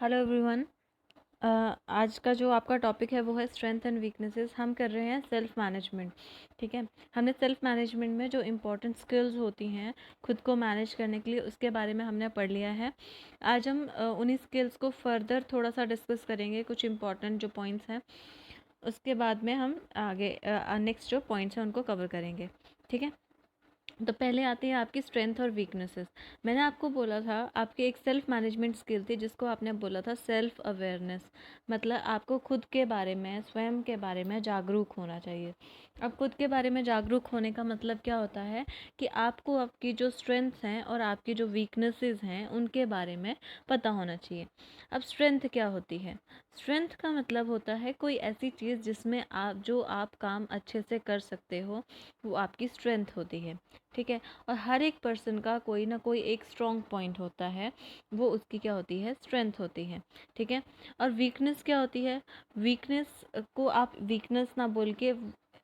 Hello everyone. आज का जो आपका टॉपिक है वो है स्ट्रेंथ एंड वीकनेसेस। हम कर रहे हैं सेल्फ मैनेजमेंट। ठीक है, हमने सेल्फ मैनेजमेंट में जो इम्पोर्टेंट स्किल्स होती हैं खुद को मैनेज करने के लिए उसके बारे में हमने पढ़ लिया है। आज हम उन्हीं स्किल्स को फर्दर थोड़ा सा डिस्कस करेंगे। कुछ इम्पोर्टेंट जो पॉइंट्स हैं उसके बाद में हम आगे नेक्स्ट जो पॉइंट्स हैं उनको कवर करेंगे। ठीक है, तो पहले आती है आपकी स्ट्रेंथ और वीकनेसेस। मैंने आपको बोला था आपकी एक सेल्फ मैनेजमेंट स्किल थी जिसको आपने बोला था सेल्फ अवेयरनेस। मतलब आपको खुद के बारे में, स्वयं के बारे में जागरूक होना चाहिए। अब खुद के बारे में जागरूक होने का मतलब क्या होता है कि आपको आपकी जो स्ट्रेंथ्स हैं और आपकी जो वीकनेसेस हैं उनके बारे में पता होना चाहिए। अब स्ट्रेंथ क्या होती है? स्ट्रेंथ का मतलब होता है कोई ऐसी चीज़ जिसमें आप काम अच्छे से कर सकते हो, वो आपकी स्ट्रेंथ होती है। ठीक है, और हर एक पर्सन का कोई ना कोई एक स्ट्रॉन्ग पॉइंट होता है, वो उसकी क्या होती है? स्ट्रेंथ होती है। ठीक है, और वीकनेस क्या होती है? वीकनेस को आप वीकनेस ना बोल के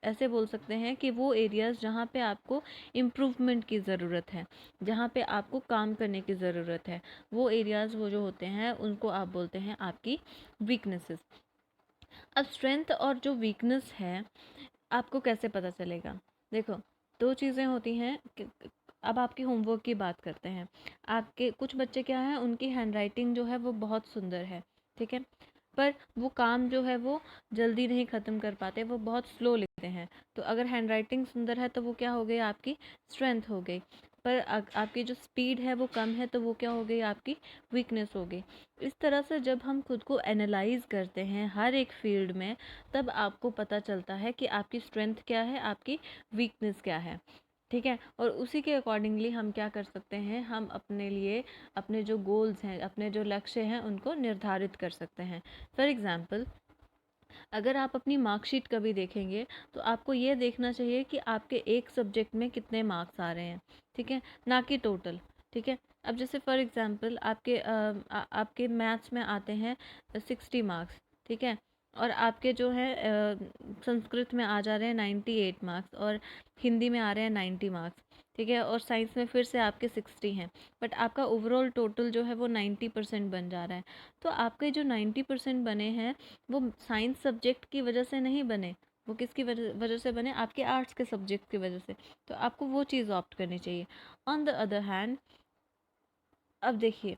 ऐसे बोल सकते हैं कि वो एरियाज़ जहाँ पे आपको इम्प्रूवमेंट की ज़रूरत है, जहाँ पे आपको काम करने की ज़रूरत है, वो एरियाज़ वो जो होते हैं उनको आप बोलते हैं आपकी वीकनेसेस। अब स्ट्रेंथ और जो वीकनेस है आपको कैसे पता चलेगा? देखो, दो चीज़ें होती हैं अब आपकी होमवर्क की बात करते हैं। आपके कुछ बच्चे क्या हैं, उनकी हैंडराइटिंग जो है वो बहुत सुंदर है। ठीक है, पर वो काम जो है वो जल्दी नहीं ख़त्म कर पाते, वो बहुत स्लो लिखते हैं। तो अगर हैंडराइटिंग सुंदर है तो वो क्या हो गई? आपकी स्ट्रेंथ हो गई। पर आपकी जो स्पीड है वो कम है तो वो क्या हो गई? आपकी वीकनेस हो गई। इस तरह से जब हम खुद को एनालाइज करते हैं हर एक फील्ड में, तब आपको पता चलता है कि आपकी स्ट्रेंथ क्या है, आपकी वीकनेस क्या है। ठीक है, और उसी के अकॉर्डिंगली हम क्या कर सकते हैं, हम अपने लिए अपने जो गोल्स हैं, अपने जो लक्ष्य हैं उनको निर्धारित कर सकते हैं। फॉर एग्ज़ाम्पल, अगर आप अपनी मार्कशीट कभी देखेंगे तो आपको ये देखना चाहिए कि आपके एक सब्जेक्ट में कितने मार्क्स आ रहे हैं। ठीक है, ना कि टोटल। ठीक है, अब जैसे फॉर एग्ज़ाम्पल आपके मैथ्स में आते हैं 60 मार्क्स। ठीक है, और आपके जो है संस्कृत में आ जा रहे हैं 98 मार्क्स, और हिंदी में आ रहे हैं 90 मार्क्स। ठीक है, और साइंस में फिर से आपके 60 हैं, बट आपका ओवरऑल टोटल जो है वो 90% बन जा रहा है। तो आपके जो 90% बने हैं वो साइंस सब्जेक्ट की वजह से नहीं बने, वो किसकी वजह वजह से बने? आपके आर्ट्स के सब्जेक्ट की वजह से। तो आपको वो चीज़ ऑप्ट करनी चाहिए। ऑन द अदर हैंड, अब देखिए,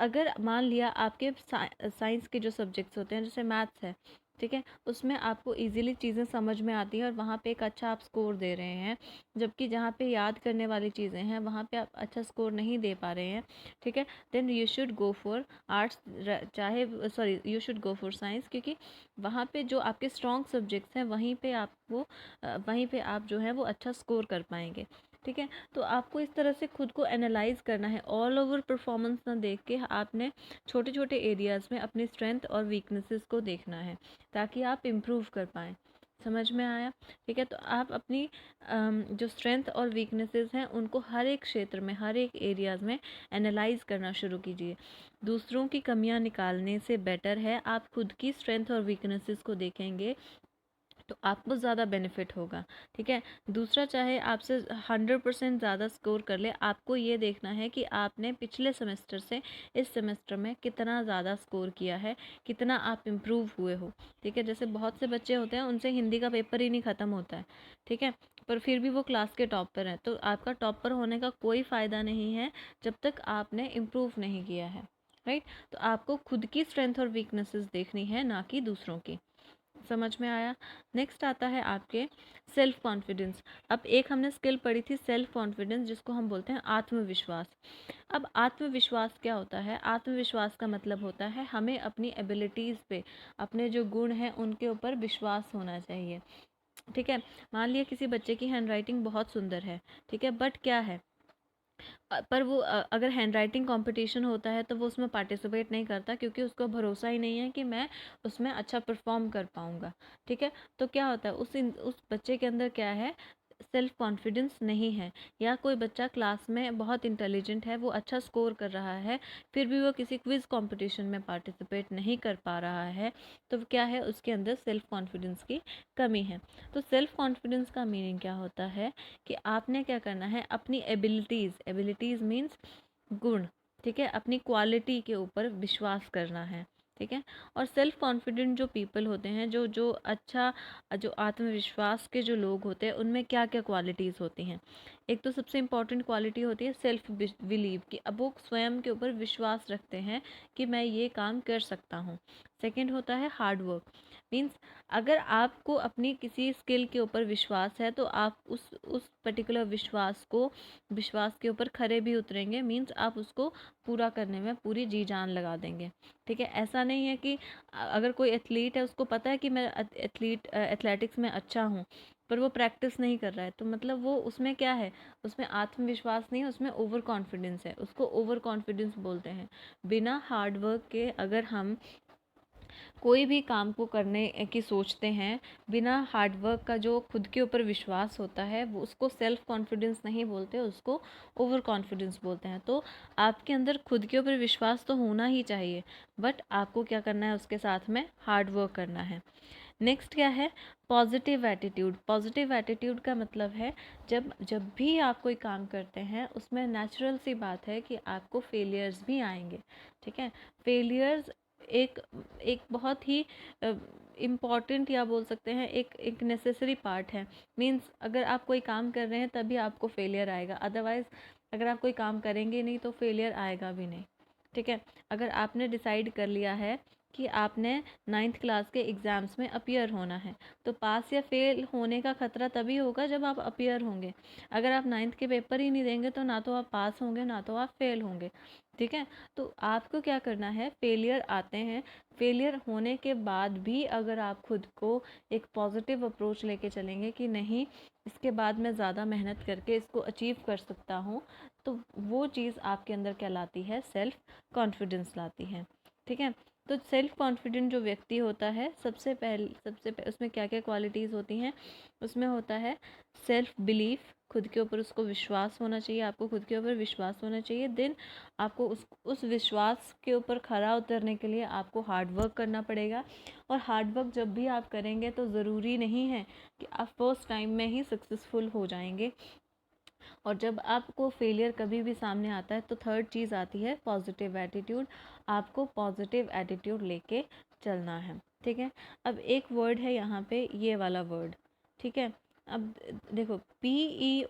अगर मान लिया आपके साइंस के जो सब्जेक्ट्स होते हैं जैसे मैथ्स है, ठीक है, उसमें आपको इजीली चीज़ें समझ में आती हैं और वहाँ पे एक अच्छा आप स्कोर दे रहे हैं, जबकि जहाँ पे याद करने वाली चीज़ें हैं वहाँ पे आप अच्छा स्कोर नहीं दे पा रहे हैं। ठीक है, then you should go for arts, चाहे sorry you should go for science, क्योंकि वहाँ पे जो आपके स्ट्रॉन्ग सब्जेक्ट्स हैं वहीं पे आपको वहीं पे आप जो है वो अच्छा स्कोर कर पाएंगे। ठीक है, तो आपको इस तरह से खुद को एनालाइज करना है, ऑल ओवर परफॉर्मेंस ना देख के आपने छोटे छोटे एरियाज़ में अपनी स्ट्रेंथ और वीकनेसेस को देखना है ताकि आप इम्प्रूव कर पाएँ। समझ में आया? ठीक है, तो आप अपनी जो स्ट्रेंथ और वीकनेसेस हैं उनको हर एक क्षेत्र में, हर एक एरियाज़ में एनालाइज करना शुरू कीजिए। दूसरों की कमियां निकालने से बेटर है आप खुद की स्ट्रेंथ और वीकनेसेस को देखेंगे, तो आपको ज़्यादा बेनिफिट होगा। ठीक है, दूसरा चाहे आपसे 100% ज़्यादा स्कोर कर ले, आपको ये देखना है कि आपने पिछले सेमेस्टर से इस सेमेस्टर में कितना ज़्यादा स्कोर किया है, कितना आप इम्प्रूव हुए हो। ठीक है, जैसे बहुत से बच्चे होते हैं उनसे हिंदी का पेपर ही नहीं ख़त्म होता है। ठीक है, पर फिर भी वो क्लास के टॉपर हैं, तो आपका टॉपर होने का कोई फ़ायदा नहीं है जब तक आपने इम्प्रूव नहीं किया है। राइट, तो आपको खुद की स्ट्रेंथ और वीकनेसेस देखनी है, ना कि दूसरों की। समझ में आया? नेक्स्ट आता है आपके सेल्फ कॉन्फिडेंस। अब एक हमने स्किल पढ़ी थी सेल्फ कॉन्फिडेंस, जिसको हम बोलते हैं आत्मविश्वास। अब आत्मविश्वास क्या होता है? आत्मविश्वास का मतलब होता है हमें अपनी एबिलिटीज़ पे, अपने जो गुण हैं उनके ऊपर विश्वास होना चाहिए। ठीक है, मान लिया किसी बच्चे की हैंडराइटिंग बहुत सुंदर है, ठीक है, बट क्या है, पर वो अगर हैंडराइटिंग कंपटीशन होता है तो वो उसमें पार्टिसिपेट नहीं करता, क्योंकि उसको भरोसा ही नहीं है कि मैं उसमें अच्छा परफॉर्म कर पाऊँगा। ठीक है, तो क्या होता है, उस बच्चे के अंदर क्या है? सेल्फ कॉन्फिडेंस नहीं है। या कोई बच्चा क्लास में बहुत इंटेलिजेंट है, वो अच्छा स्कोर कर रहा है, फिर भी वो किसी क्विज़ कंपटीशन में पार्टिसिपेट नहीं कर पा रहा है, तो क्या है, उसके अंदर सेल्फ कॉन्फिडेंस की कमी है। तो सेल्फ कॉन्फिडेंस का मीनिंग क्या होता है कि आपने क्या करना है, अपनी एबिलिटीज़, एबिलिटीज़ मीन्स गुण, ठीक है, अपनी क्वालिटी के ऊपर विश्वास करना है, ठीक है। और सेल्फ कॉन्फिडेंट जो पीपल होते हैं, जो जो अच्छा जो आत्मविश्वास के जो लोग होते हैं, उनमें क्या क्या क्वालिटीज़ होती हैं। एक तो सबसे इम्पॉर्टेंट क्वालिटी होती है सेल्फ बिलीव, कि अब वो स्वयं के ऊपर विश्वास रखते हैं कि मैं ये काम कर सकता हूँ। सेकंड होता है हार्ड वर्क, मीन्स अगर आपको अपनी किसी स्किल के ऊपर विश्वास है तो आप उस पर्टिकुलर विश्वास के ऊपर खरे भी उतरेंगे, मीन्स आप उसको पूरा करने में पूरी जी जान लगा देंगे, ठीक है। ऐसा नहीं है कि अगर कोई एथलीट है, उसको पता है कि मैं एथलेटिक्स में अच्छा हूँ, पर वो प्रैक्टिस नहीं कर रहा है, तो मतलब वो उसमें क्या है, उसमें आत्मविश्वास नहीं है, उसमें ओवर कॉन्फिडेंस है, उसको ओवर कॉन्फिडेंस बोलते हैं। बिना हार्ड वर्क के अगर हम कोई भी काम को करने की सोचते हैं, बिना हार्ड वर्क का जो खुद के ऊपर विश्वास होता है, वो उसको सेल्फ कॉन्फिडेंस नहीं बोलते, उसको ओवर कॉन्फिडेंस बोलते हैं। तो आपके अंदर खुद के ऊपर विश्वास तो होना ही चाहिए, बट आपको क्या करना है, उसके साथ में हार्ड वर्क करना है। नेक्स्ट क्या है, पॉजिटिव एटीट्यूड। पॉजिटिव एटीट्यूड का मतलब है जब जब भी आप कोई काम करते हैं, उसमें नेचुरल सी बात है कि आपको फेलियर्स भी आएंगे, ठीक है। फेलियर्स एक एक बहुत ही इम्पॉर्टेंट या बोल सकते हैं एक नेसेसरी पार्ट है। मीन्स अगर आप कोई काम कर रहे हैं तभी आपको फेलियर आएगा, अदरवाइज़ अगर आप कोई काम करेंगे नहीं तो फेलियर आएगा भी नहीं, ठीक है। अगर आपने डिसाइड कर लिया है कि आपने 9th क्लास के एग्ज़ाम्स में अपीयर होना है, तो पास या फेल होने का खतरा तभी होगा जब आप अपीयर होंगे। अगर आप 9th के पेपर ही नहीं देंगे तो ना तो आप पास होंगे, ना तो आप फेल होंगे, ठीक है। तो आपको क्या करना है, फेलियर आते हैं, फेलियर होने के बाद भी अगर आप खुद को एक पॉजिटिव अप्रोच लेके चलेंगे कि नहीं, इसके बाद मैं ज़्यादा मेहनत करके इसको अचीव कर सकता हूँ, तो वो चीज़ आपके अंदर क्या लाती है, सेल्फ कॉन्फिडेंस लाती है, ठीक है। तो सेल्फ कॉन्फिडेंट जो व्यक्ति होता है, उसमें क्या क्या क्वालिटीज़ होती हैं, उसमें होता है सेल्फ बिलीफ, खुद के ऊपर उसको विश्वास होना चाहिए, आपको खुद के ऊपर विश्वास होना चाहिए। देन आपको उस विश्वास के ऊपर खरा उतरने के लिए आपको हार्ड वर्क करना पड़ेगा। और हार्ड वर्क जब भी आप करेंगे तो ज़रूरी नहीं है कि आप फर्स्ट टाइम में ही सक्सेसफुल हो जाएंगे। और जब आपको फेलियर कभी भी सामने आता है तो थर्ड चीज़ आती है पॉजिटिव एटीट्यूड। आपको पॉजिटिव एटीट्यूड लेके चलना है, ठीक है। अब एक वर्ड है यहाँ पे, ये वाला वर्ड, ठीक है। अब देखो, PEOPLE,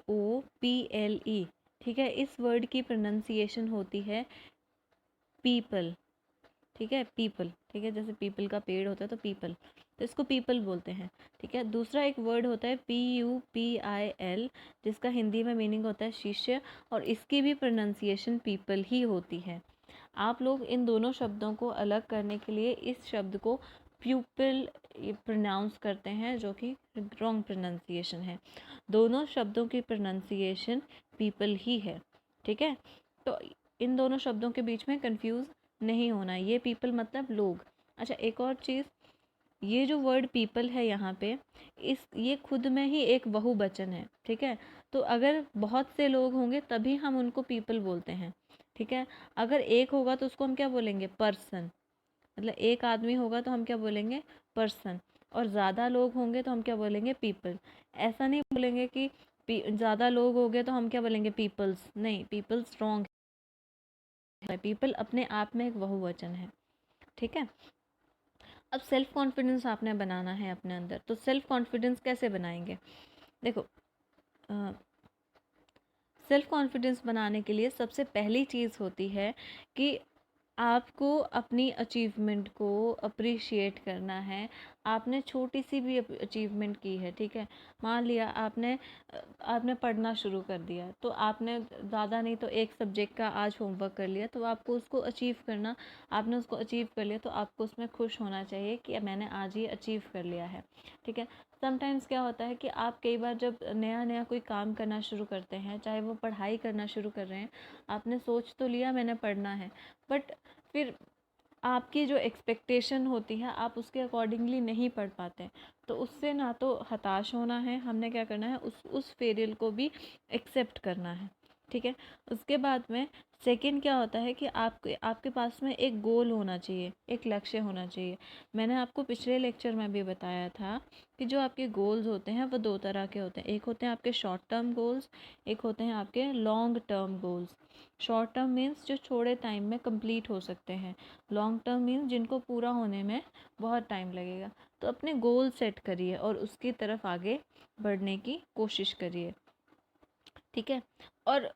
ठीक है, इस वर्ड की प्रोनाउंसिएशन होती है पीपल, ठीक है, पीपल, ठीक है, जैसे पीपल का पेड़ होता है तो पीपल, तो इसको पीपल बोलते हैं, ठीक है। दूसरा एक वर्ड होता है PUPIL, जिसका हिंदी में मीनिंग होता है शिष्य, और इसकी भी प्रोनाउंसिएशन पीपल ही होती है। आप लोग इन दोनों शब्दों को अलग करने के लिए इस शब्द को प्यूपिल प्रोनाउंस करते हैं, जो कि रॉन्ग प्रोनाउंसिएशन है। दोनों शब्दों की प्रोनाउंसिएशन पीपल ही है, ठीक है। तो इन दोनों शब्दों के बीच में कंफ्यूज नहीं होना है, ये पीपल मतलब लोग। अच्छा, एक और चीज़, ये जो वर्ड पीपल है यहाँ पे, ये खुद में ही एक बहुवचन है, ठीक है। तो अगर बहुत से लोग होंगे तभी हम उनको पीपल बोलते हैं, ठीक है। अगर एक होगा तो उसको हम क्या बोलेंगे, पर्सन, मतलब एक आदमी होगा तो हम क्या बोलेंगे, पर्सन। और ज़्यादा लोग होंगे तो हम क्या बोलेंगे, पीपल। ऐसा नहीं बोलेंगे कि ज़्यादा लोग हो गए तो हम क्या बोलेंगे, पीपल्स, नहीं, पीपल स्ट्रॉन्ग है, पीपल अपने आप में एक बहुवचन है, ठीक है। अब सेल्फ कॉन्फिडेंस आपने बनाना है अपने अंदर, तो सेल्फ कॉन्फिडेंस कैसे बनाएंगे, देखो, सेल्फ कॉन्फिडेंस बनाने के लिए सबसे पहली चीज़ होती है कि आपको अपनी अचीवमेंट को अप्रिशिएट करना है। आपने छोटी सी भी अचीवमेंट की है, ठीक है, मान लिया आपने पढ़ना शुरू कर दिया, तो आपने ज़्यादा नहीं तो एक सब्जेक्ट का आज होमवर्क कर लिया, तो आपको उसको अचीव करना, आपने उसको अचीव कर लिया तो आपको उसमें खुश होना चाहिए कि मैंने आज ये अचीव कर लिया है, ठीक है। समटाइम्स क्या होता है कि आप कई बार जब नया नया कोई काम करना शुरू करते हैं, चाहे वो पढ़ाई करना शुरू कर रहे हैं, आपने सोच तो लिया मैंने पढ़ना है, बट फिर आपकी जो एक्सपेक्टेशन होती है आप उसके अकॉर्डिंगली नहीं पढ़ पाते, तो उससे ना तो हताश होना है, हमने क्या करना है, उस फेलियर को भी एक्सेप्ट करना है, ठीक है। उसके बाद में सेकंड क्या होता है कि आपके पास में एक गोल होना चाहिए, एक लक्ष्य होना चाहिए। मैंने आपको पिछले लेक्चर में भी बताया था कि जो आपके गोल्स होते हैं वो दो तरह के होते हैं। एक होते हैं आपके शॉर्ट टर्म गोल्स, एक होते हैं आपके long term goals. Short term means जो थोड़े टाइम में कंप्लीट हो सकते हैं, लॉन्ग टर्म मीन्स जिनको पूरा होने में बहुत टाइम लगेगा। तो अपने गोल सेट करिए और उसकी तरफ आगे बढ़ने की कोशिश करिए, ठीक है। और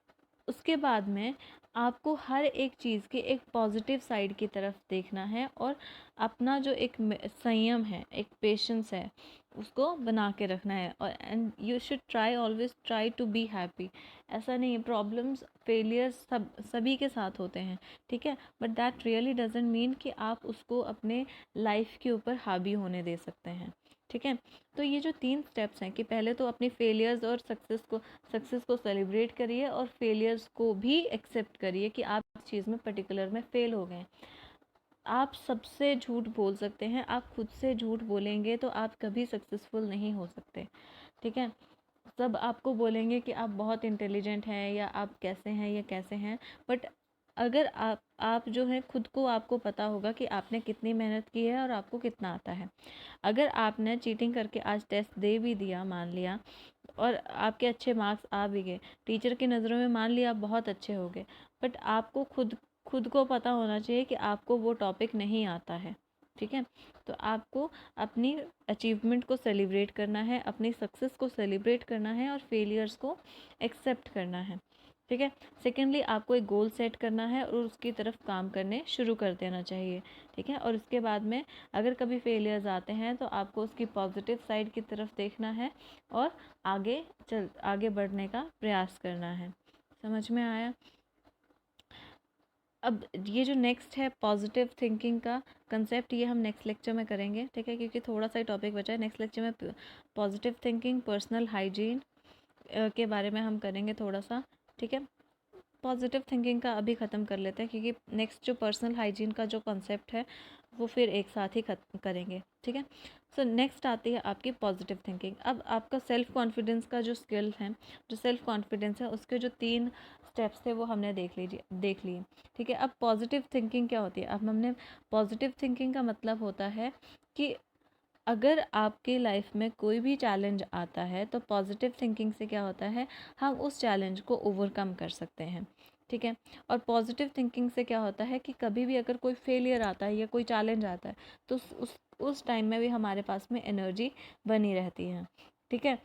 उसके बाद में आपको हर एक चीज़ के एक पॉजिटिव साइड की तरफ देखना है और अपना जो एक संयम है, एक पेशेंस है, उसको बना के रखना है। और and you should try, always try to be happy. ऐसा नहीं है, प्रॉब्लम्स फेलियर्स सभी के साथ होते हैं, ठीक है, but that really doesn't mean कि आप उसको अपने लाइफ के ऊपर हावी होने दे सकते हैं, ठीक है। तो ये जो 3 स्टेप्स हैं कि पहले तो अपनी फेलियर्स और सक्सेस को सेलिब्रेट करिए और फेलियर्स को भी एक्सेप्ट करिए कि आप इस चीज़ में पर्टिकुलर में फेल हो गए। आप सबसे झूठ बोल सकते हैं, आप खुद से झूठ बोलेंगे तो आप कभी सक्सेसफुल नहीं हो सकते, ठीक है। सब आपको बोलेंगे कि आप बहुत इंटेलिजेंट हैं या आप कैसे हैं या कैसे हैं, बट अगर आप जो है खुद को, आपको पता होगा कि आपने कितनी मेहनत की है और आपको कितना आता है। अगर आपने चीटिंग करके आज टेस्ट दे भी दिया, मान लिया, और आपके अच्छे मार्क्स आ भी गए, टीचर की नज़रों में मान लिया आप बहुत अच्छे हो गए, बट आपको खुद को पता होना चाहिए कि आपको वो टॉपिक नहीं आता है, ठीक है। तो आपको अपनी अचीवमेंट को सेलिब्रेट करना है, अपनी सक्सेस को सेलिब्रेट करना है और फेलियर्स को एक्सेप्ट करना है, ठीक है। सेकेंडली आपको एक गोल सेट करना है और उसकी तरफ काम करने शुरू कर देना चाहिए, ठीक है। और उसके बाद में अगर कभी फेलियर्स आते हैं तो आपको उसकी पॉजिटिव साइड की तरफ देखना है और आगे बढ़ने का प्रयास करना है। समझ में आया? अब ये जो नेक्स्ट है पॉजिटिव थिंकिंग का कंसेप्ट, ये हम नेक्स्ट लेक्चर में करेंगे, ठीक है, क्योंकि थोड़ा सा टॉपिक बचा है। नेक्स्ट लेक्चर में पॉजिटिव थिंकिंग, पर्सनल हाइजीन के बारे में हम करेंगे थोड़ा सा, ठीक है। पॉजिटिव थिंकिंग का अभी ख़त्म कर लेते हैं क्योंकि नेक्स्ट जो पर्सनल हाइजीन का जो कॉन्सेप्ट है वो फिर एक साथ ही करेंगे, ठीक है। सो नेक्स्ट आती है आपकी पॉजिटिव थिंकिंग। अब आपका सेल्फ कॉन्फिडेंस का जो स्किल है, जो सेल्फ कॉन्फिडेंस है, उसके जो 3 स्टेप्स थे वो हमने देख लिए, ठीक है। अब पॉजिटिव थिंकिंग क्या होती है? अब हमने पॉजिटिव थिंकिंग का मतलब होता है कि अगर आपके लाइफ में कोई भी चैलेंज आता है तो पॉजिटिव थिंकिंग से क्या होता है, हम उस चैलेंज को ओवरकम कर सकते हैं, ठीक है। और पॉजिटिव थिंकिंग से क्या होता है कि कभी भी अगर कोई फेलियर आता है या कोई चैलेंज आता है तो उस टाइम में भी हमारे पास में एनर्जी बनी रहती है, ठीक है।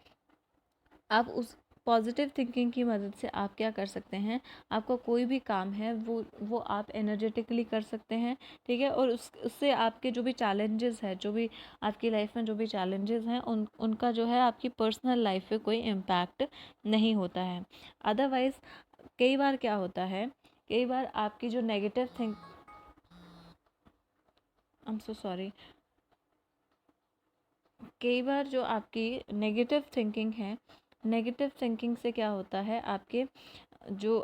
आप उस पॉजिटिव थिंकिंग की मदद से आप क्या कर सकते हैं, आपका कोई भी काम है वो आप एनर्जेटिकली कर सकते हैं, ठीक है। और उससे आपके जो भी चैलेंजेस है, जो भी आपकी लाइफ में जो भी चैलेंजेस हैं, उनका जो है आपकी पर्सनल लाइफ पे कोई इम्पैक्ट नहीं होता है। अदरवाइज़ कई बार क्या होता है, कई बार आपकी जो negative think I am so sorry, कई बार जो आपकी नेगेटिव थिंकिंग है, नेगेटिव थिंकिंग से क्या होता है, आपके जो